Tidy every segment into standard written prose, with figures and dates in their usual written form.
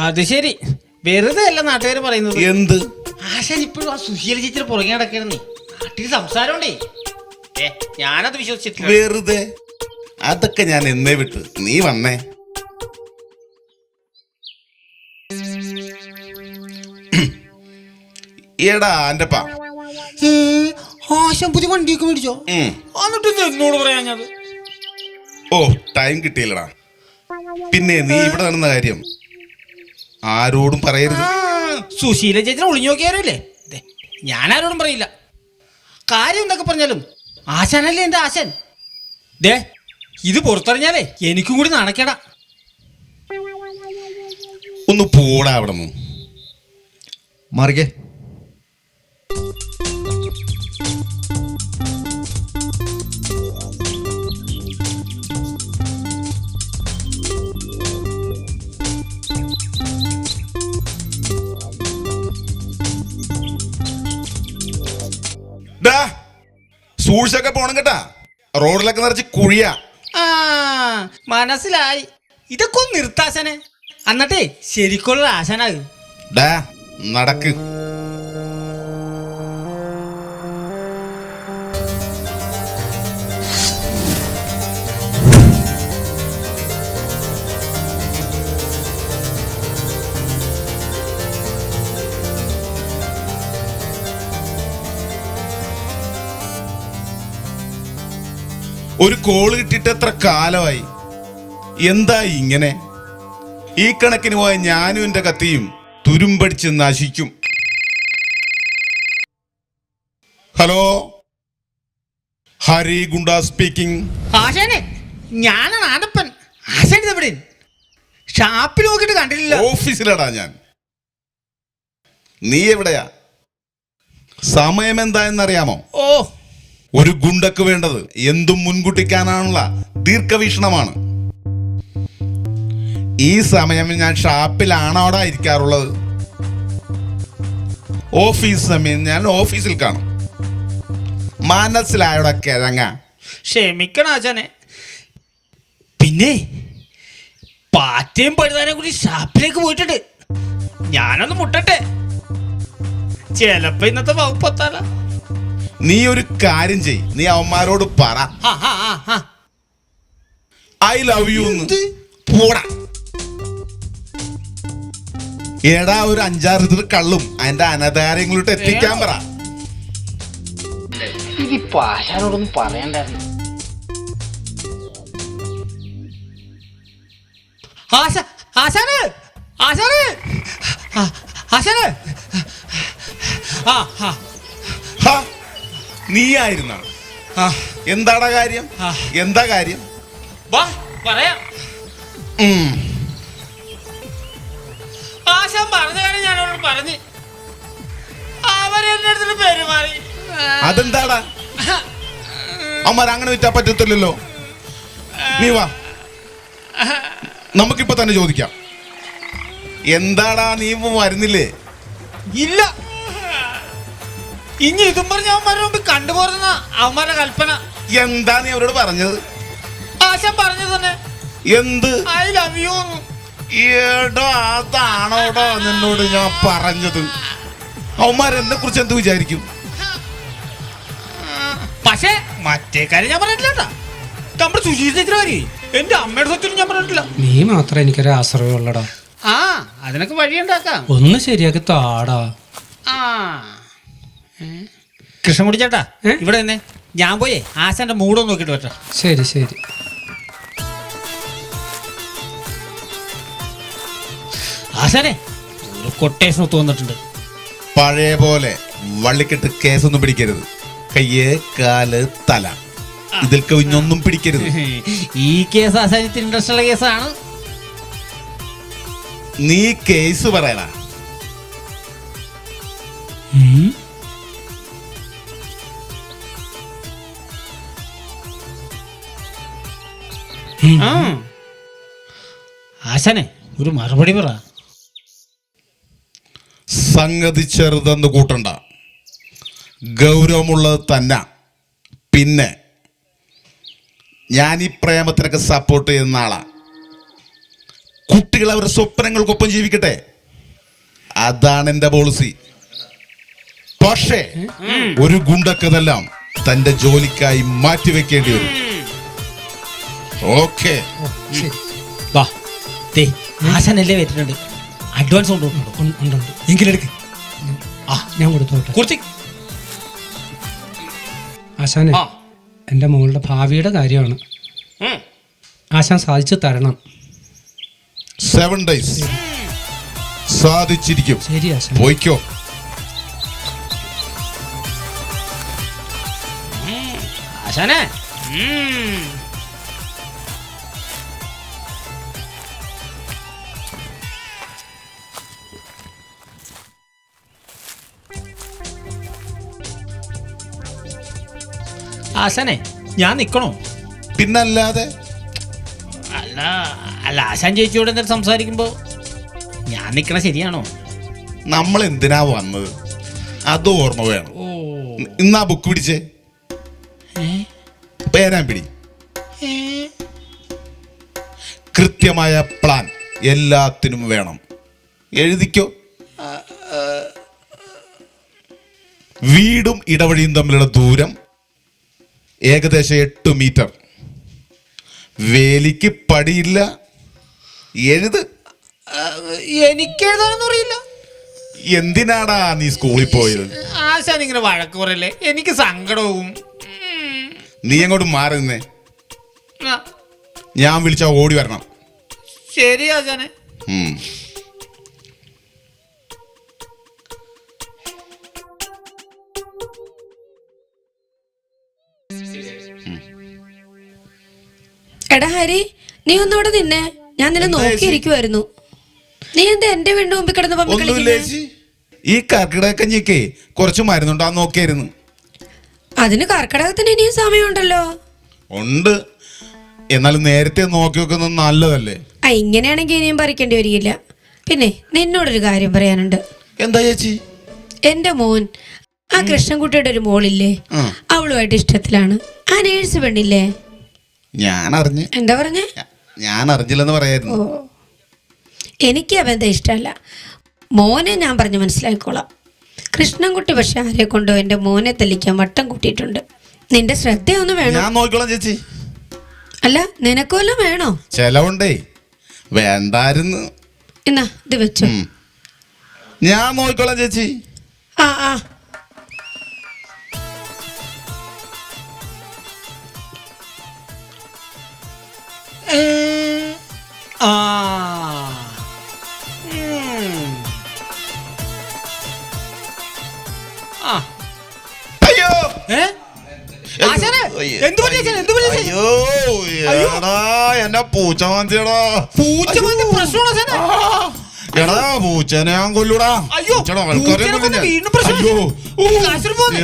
അത് ശരി, വെറുതെ അല്ല നാട്ടുകാർ പറയുന്നത്. എന്ത്? ആശാൻ ഇപ്പോഴും ആ സുശീല ചേച്ചിയുടെ പുറകെ നടക്കണേ. നാട്ടിൽ സംസാരമുണ്ടേ. ഞാനത് വിശ്വസിച്ചിട്ടില്ല. വെറുതെ അതൊക്കെ ഞാൻ എന്നേ വിട്ട്. നീ വന്നേ. എടാ ആന്റപ്പാ, ആശാൻ പുതിയ വണ്ടിയൊക്കെ മേടിച്ചോ? എന്നിട്ട് എന്നോട് പറയാ ഞാൻ. ഓ, ടൈം കിട്ടിയില്ലടാ. പിന്നെ നീ ഇവിടെ നടന്ന കാര്യം ആരോടും പറയരുത്. സുശീല ചേച്ചിനെ ഒളിഞ്ഞു നോക്കിയാരല്ലേ? ഞാൻ ആരോടും പറയില്ല. കാര്യം എന്തൊക്കെ പറഞ്ഞാലും ആശാനല്ലേ എന്റെ ആശാൻ. ദേ, ഇത് പുറത്തറിഞ്ഞാലേ എനിക്കും കൂടി നാണക്കേടാ. ഒന്ന് പോടാ അവിടെ നിന്ന്. മാറിക്കേ. സൂക്ഷിച്ചൊക്കെ പോണം കേട്ടാ. റോഡിലൊക്കെ നിറച്ച് കുഴിയാ. മനസ്സിലായി. ഇതൊക്കെ ഒന്ന് നിർത്താശനെ. എന്നിട്ടേ ശരിക്കുള്ള ആശാനാകും. നടക്ക്. ഒരു കോള് കിട്ടിയിട്ട് എത്ര കാലമായി? എന്താ ഇങ്ങനെ? ഈ കണക്കിന് പോയ ഞാനും എന്റെ കത്തിയും തുരുമ്പടിച്ച് നശിക്കും. ഹലോ, ഹരി ഗുണ്ട സ്പീക്കിംഗ്. ആശാനെ, ഞാനാണ് ആനപ്പൻ. ആശാൻ എവിടെ? ഷാപ്പിൽ നോക്കിയിട്ട് കണ്ടില്ല. ഓഫീസിലടാ ഞാൻ. നീ എവിടെയാ? സമയം എന്താ എന്നറിയാമോ? ഒരു ഗുണ്ടക്ക് വേണ്ടത് എന്തും മുൻകൂട്ടി കാണാനുള്ള ദീർഘവീക്ഷണമാണ്. ഈ സമയം ഞാൻ ഷാപ്പിലാണോടാ ഇരിക്കാറുള്ളത്. ഓഫീസ് സമയം ഞാൻ ഓഫീസിൽ കാണും. മനസ്സിലായോടാ കിഴങ്ങ? ക്ഷമിക്കണം ആശാനെ. പിന്നെ പാറ്റയും പഴുതാനെ കൂടി ഷാപ്പിലേക്ക് പോയിട്ടുണ്ട്. ഞാനൊന്ന് മുട്ടട്ടെ, ചിലപ്പോ ഇന്നത്തെ വകുപ്പത്താല. നീ ഒരു കാര്യം ചെയ്, നീ അവന്മാരോട് പറ ഐ ലവ് യു. പോടാ. എടാ, ഒരു 5-6 ലിറ്റർ കള്ളും അതിന്റെ അനാഥാരങ്ങളിലോട്ട് എത്തിക്കാൻ പറ. ഇതിപ്പോ ആശാനോടൊന്നും പറയണ്ടായിരുന്നു. ആശാന്, ആശാന്, ആശാന്. നീ ആയിരുന്ന? എന്താടാ കാര്യം? എന്താ കാര്യം? പറയാം. ആശാൻ പറഞ്ഞ കാര്യം ഞാനോട് പറഞ്ഞ് അവരെന്നെ അടുത്തിട്ട് പെരുമാറി. അതെന്താടാ? അമ്മരങ്ങനെ വിറ്റാൻ പറ്റത്തില്ലല്ലോ. നീ വാ, നമുക്കിപ്പോ തന്നെ ചോദിക്കാം. എന്താടാ നീ വരുന്നില്ലേ? ഇല്ല, ഇനി ഇതും പറഞ്ഞ അവന്മാരുടെ മുമ്പ് കണ്ടുപോരുന്ന അവന്മാരുടെ കൽപ്പന. എന്താ നീ അവരോട് പറഞ്ഞത്? ആശാൻ പറഞ്ഞത് തന്നെ. എന്ത്? I love you. ഏടോ, അതാണോടോ നിന്നോട് ഞാൻ പറഞ്ഞത്. അവന്മാരെന്നെ കുറിച്ച് എന്ത് വിചാരിക്കും? പക്ഷേ മറ്റേ കാര്യം ഞാൻ പറഞ്ഞിട്ടില്ല. നമ്മുടെ സുശീല കാര്യം എന്റെ അമ്മയുടെ സ്വത്തിന് ഞാൻ പറഞ്ഞിട്ടില്ല. നീ മാത്രം എനിക്കൊരു ആശ്രയമുള്ളടാ. അതിനൊക്കെ വഴിയുണ്ടാക്കാം. ഒന്ന് ശരിയാക്കി താടാ. കൃഷ്ണൻകുടി ചേട്ടാ, ഇവിടെ തന്നെ. ഞാൻ പോയേ ആശാന്റെ മൂടൊന്ന് നോക്കിട്ട് പറ്റാ. ശരി ശരി. ആശാനെ, ഒരു കൊട്ടേഷൻ ഒത്തു വന്നിട്ടുണ്ട്. പഴയ പോലെ വള്ളിക്കെട്ട് കേസൊന്നും പിടിക്കരുത്. കയ്യ്, കാല്, തല, ഇതിൽ കവിഞ്ഞൊന്നും പിടിക്കരുത്. ഈ കേസ് ആശാനത്തിന് ഇൻട്രസ്റ്റ് ഉള്ള കേസാണ്. നീ കേസ് പറയണ. ആശാനെ, ഒരു മറുപടി പറ. സംഗതി ചെറുതെന്ന് കൂട്ടണ്ട, ഗൗരവമുള്ളത് തന്നെ. പിന്നെ ഞാൻ ഈ പ്രേമത്തിനൊക്കെ സപ്പോർട്ട് ചെയ്യുന്ന ആളാ. കുട്ടികൾ അവരുടെ സ്വപ്നങ്ങൾക്കൊപ്പം ജീവിക്കട്ടെ, അതാണ് എൻ്റെ പോളിസി. പക്ഷേ ഒരു ഗുണ്ടക്കതെല്ലാം തന്റെ ജോലിക്കായി മാറ്റിവെക്കേണ്ടി വരും. ഓക്കെ, വാ, ദേ ആശാനല്ലേ വരുന്നുണ്ട്. അഡ്വാൻസ് കൊണ്ടുപോകുന്നുണ്ടോ? ഉണ്ട് എങ്കിലെടുക്ക്. ആ ഞാൻ കൊടുത്തോട്ടെ. കുറച്ച് ആശാനെ, ആ. എൻ്റെ മോളുടെ ഭാവിയുടെ കാര്യമാണ്. ആശാൻ സാധിച്ചു തരണം. 7 days സാധിച്ചിരിക്കും. ശരി ആശാൻ. പോയിക്കോ. ആശാനെ. ആശാനെ, ഞാൻ നിക്കണോ? പിന്നല്ലാതെ. അല്ല അല്ല ആശാൻ ചേച്ചിയോട് എന്തെങ്കിലും സംസാരിക്കുമ്പോ ഞാൻ നിക്കണ ശരിയാണോ? നമ്മൾ എന്തിനാ വന്നത് അത് ഓർമ്മ വേണം. ഇന്നാ ബുക്ക് പിടിച്ചേ, പേരാൻ പിടി. കൃത്യമായ പ്ലാൻ എല്ലാത്തിനും വേണം. എഴുതിക്കോ. വീടും ഇടവഴിയും തമ്മിലുള്ള ദൂരം ഏകദേശം 8 മീറ്റർ. വേലിക്ക് പടിയില്ല. എഴുത്. എനിക്കെഴുതാനൊന്നും അറിയില്ല. എന്തിനാടാ നീ സ്കൂളിൽ പോയത്? ആശാൻ ഇങ്ങനെ വഴക്ക് പറയല്ലേ, എനിക്ക് സങ്കടവും. നീ അങ്ങോട്ട് മാറി നിന്നേ. ആ, ഞാൻ വിളിച്ചാ ഓടി വരണം. ശരി ആശാനെ. ഉം. എടാ ഹരി, നീ ഒന്നോടെ നിന്നെ, ഞാൻ നിന്നെ നോക്കിയിരിക്കുവായിരുന്നു. നീ എന്താ എന്റെ വീടിന്റെ മുമ്പിൽ കിടന്ന് പമ്പി ഒന്നുമില്ല കളിക്കുന്നെ? ചേച്ചി, ഈ കർക്കിടകഞ്ഞിക്ക് കുറച്ച് മരുന്നുണ്ടാന്ന് നോക്കിയായിരുന്നു. അതിന് കർക്കിടകത്തിന് ഇനിയും സമയമുണ്ടല്ലോ. ഉണ്ട്, എന്നാലും നേരത്തെ നോക്കി വെക്കുന്നത് നല്ലതല്ലേ? ഇങ്ങനെയാണെങ്കിൽ ഇനിയും പറിക്കേണ്ടി വരികയില്ല. പിന്നെ നിന്നോടൊരു കാര്യം പറയാനുണ്ട്. എന്താ ചേച്ചി? എന്റെ മോൻ, ആ കൃഷ്ണൻകുട്ടിയുടെ ഒരു മോളില്ലേ, അവളുമായിട്ട് ഇഷ്ടത്തിലാണ്. ആ നേഴ്സ് പെണ്ണില്ലേ, ഞാൻ അറിഞ്ഞ്. എന്താ പറഞ്ഞേ? ഞാൻ അറിഞ്ഞില്ലെന്ന് പറയായിരുന്നു. എനിക്ക് ആ ബന്ധം ഇഷ്ടമല്ല. മോനെ ഞാൻ പറഞ്ഞ് മനസ്സിലാക്കിക്കോളാം. കൃഷ്ണൻകുട്ടി പക്ഷെ ആരെ കൊണ്ടോ എൻ്റെ മോനെ തല്ലിക്കാൻ വട്ടം കൂട്ടിയിട്ടുണ്ട്. നിന്റെ ശ്രദ്ധയൊന്നും വേണം. ഞാൻ നോക്കിക്കോളാം ചേച്ചി. അല്ല, നിനക്കുമല്ലോ വേണോ? ചെലവുണ്ടേ, വേണ്ടായിരുന്നു. എന്നാ ഇത് വെച്ചോ. ഞാൻ നോക്കിക്കോളാം ചേച്ചി. ആ ആ ആ. ആ. അയ്യോ, ഏ? ആശാനെ, എന്ത് പറ്റി ആശാനെ? എന്ത് പറ്റി ആശാനെ? അയ്യോ, എടാ എന്നെ പൂച്ച മാന്തിയടാ. പൂച്ച മാന്തിയ പ്രശ്നമാണോ ആശാനെ? എടാ പൂച്ചനെ ഞാൻ കൊല്ലൂടാ. അയ്യോ, പൂച്ചയുടെ പൂച്ചനെ ആൾക്കാരെ കൊന്ന് വീണ്ടും പ്രശ്നം. അയ്യോ, ആശുപത്രി പോന്നെ.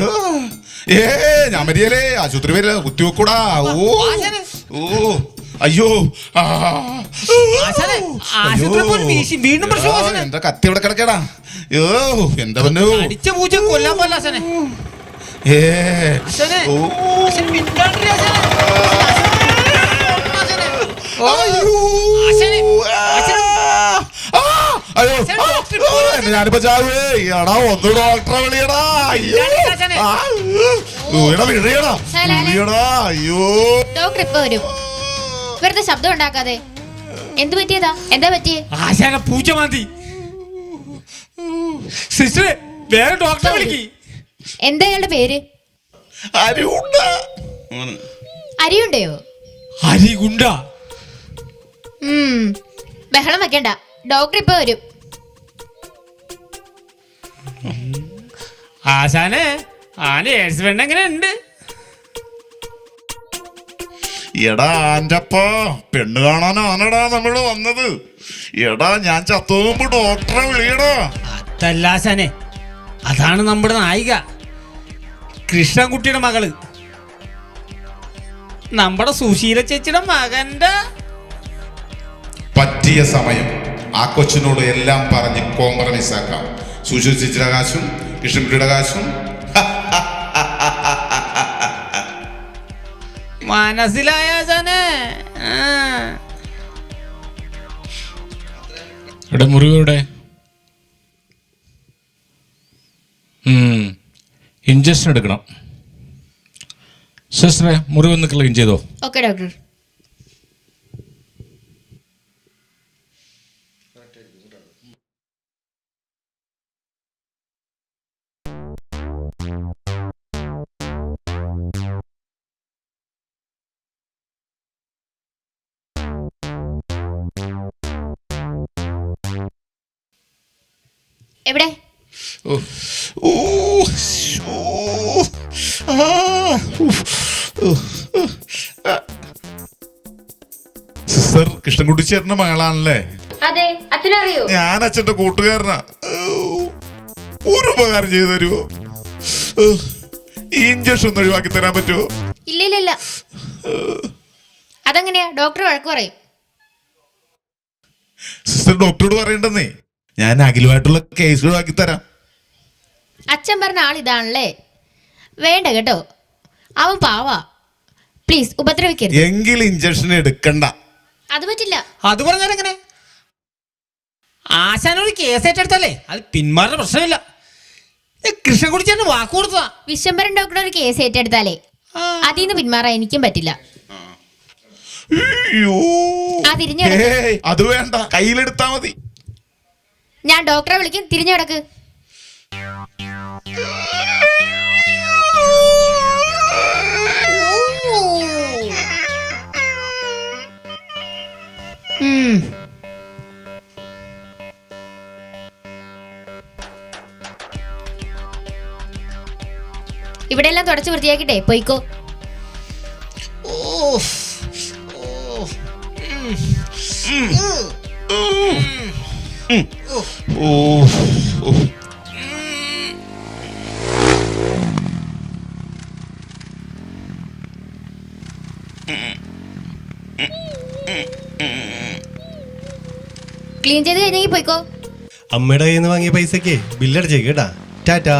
ഞാൻ മതിയല്ലേ, ആശുപത്രി വരെ കുത്തിവെക്കൂടാ. ഓ ആശാനെ. ഓ അയ്യോ, ആശാനെ, ആശുപത്രി പോയി വീണ്ടും പ്രശ്നം ആശാനെ. എന്റെ കത്തി ഇവിടെ കിടക്കടാ. അയ്യോ, എന്താ പറഞ്ഞു? അടിച്ച പൂച്ച കൊല്ലാൻ പോലെ ആശാനെ. ആശാനെ, ഓ ആശാനെ മിണ്ടാണ്ടിരി ആശാനെ. ആശാനെ. ഓ, ആശാനെ, ആശാനെ. അയ്യോ, ഞാനിപ്പോ ചാവേ. എടാ ഒന്ന് ഡോക്ടറെ വിളിയടാ. വിളിയടാ. അയ്യോ, ഡോക്ടർ ഇപ്പൊ വരും. വെറുതെ ശബ്ദം ഉണ്ടാക്കാതെ. എന്ത് പറ്റിയതാ? എന്താ പറ്റിയേ? ആശാനെ പൂച്ച മാന്തി. സിസ്റ്ററെ, വേറെ ഡോക്ടറെ വിളിക്ക്. എന്താ അയാളുടെ പേര്? അരിയുണ്ട. അരിയുണ്ടയോ? അരിഗുണ്ട. ബഹളം വെക്കണ്ട, ഡോക്ടർ ഇപ്പൊ വരും. ആശാനെ, ആ നേഴ്സ് പെണ്ണ് എങ്ങനെ ഉണ്ട്? എടാ ആൻ്റപ്പാ, പെണ്ണ് കാണാനാണടാ നമ്മള് വന്നത്. എടാ ഞാൻ ചത്തുമ്പോ ഡോക്ടറെ വിളിയടാ. അതല്ല ആശാനെ, അതാണ് നമ്മുടെ നായിക, കൃഷ്ണൻകുട്ടിയുടെ മകള്, നമ്മുടെ സുശീല ചേച്ചിയുടെ മകന്റെ. പറ്റിയ സമയം ആ കൊച്ചിനോട് എല്ലാം പറഞ്ഞ് കോംപ്രമൈസ് ആക്കാം. സുശീൽ ചേച്ചിയുടെ കാശും കൃഷ്ണൻകുട്ടിയുടെ കാശും. മനസ്സിലായ ആശാനെ? ഇവിടെ മുറിവിടെ ഇഞ്ചക്ഷൻ എടുക്കണം. സിസ്റ്ററെ മുറിവൊന്ന് ക്ലീൻ ചെയ്തോ. Okay doctor. എവിടെ? സിസ്റ്റർ കൃഷ്ണൻകുട്ടി ചേട്ടന്റെ മകളാണല്ലേ? അതെ, അച്ഛനറിയോ? ഞാൻ അച്ഛന്റെ കൂട്ടുകാരനാ. ഒരു ഉപകാരം ചെയ്തു തരുമോ? ഈ ഇഞ്ചക്ഷൻ ഒന്ന് ഒഴിവാക്കി തരാൻ പറ്റുമോ? ഇല്ല. അതെങ്ങനെയാ? ഡോക്ടർ വഴക്ക് പറയും. സിസ്റ്റർ ഡോക്ടറോട് പറയണ്ടെന്നേ, ഞാൻ അഖിലുമായിട്ടുള്ള കേസ് ഒഴിവാക്കി തരാം. അച്ഛൻ പറഞ്ഞ ആളിതാണല്ലേ? വേണ്ട കേട്ടോ, അവൻ പാവാ. പ്ലീസ് ഉപദ്രവിക്കരുത്. എങ്കിൽ ഇഞ്ചക്ഷൻ എടുക്കണ്ട. അത് പറ്റില്ല. അത് പറഞ്ഞാൽ എങ്ങനെ? ആശാനൊരു കേസ് ഏറ്റെടുത്തല്ലേ അത് പിന്മാറുന്ന പ്രശ്നമില്ല. കൃഷ്ണൻകുട്ടി ചേട്ടന് വാക്ക് കൊടുത്തതാ. വിശ്വംഭരൻ ഡോക്ടർ ഒരു കേസ് ഏറ്റെടുത്താലേ അതിന്ന് പിന്മാറാൻ എനിക്കും പറ്റില്ല. അത് വേണ്ട, കയ്യിലെടുത്താ മതി. ഞാൻ ഡോക്ടറെ വിളിക്കും, തിരിഞ്ഞു കിടക്ക്. ഇവിടെ എല്ലാം തുടച്ച് വൃത്തിയാക്കിട്ടെ പോയിക്കോ. ക്ലീൻ ചെയ്ത് കഴിഞ്ഞെങ്കിൽ പോയിക്കോ. അമ്മയുടെ കയ്യിൽ നിന്ന് വാങ്ങിയ പൈസക്ക് ബില്ലടിച്ചേക്ക് കേട്ടാ. ടാറ്റാ.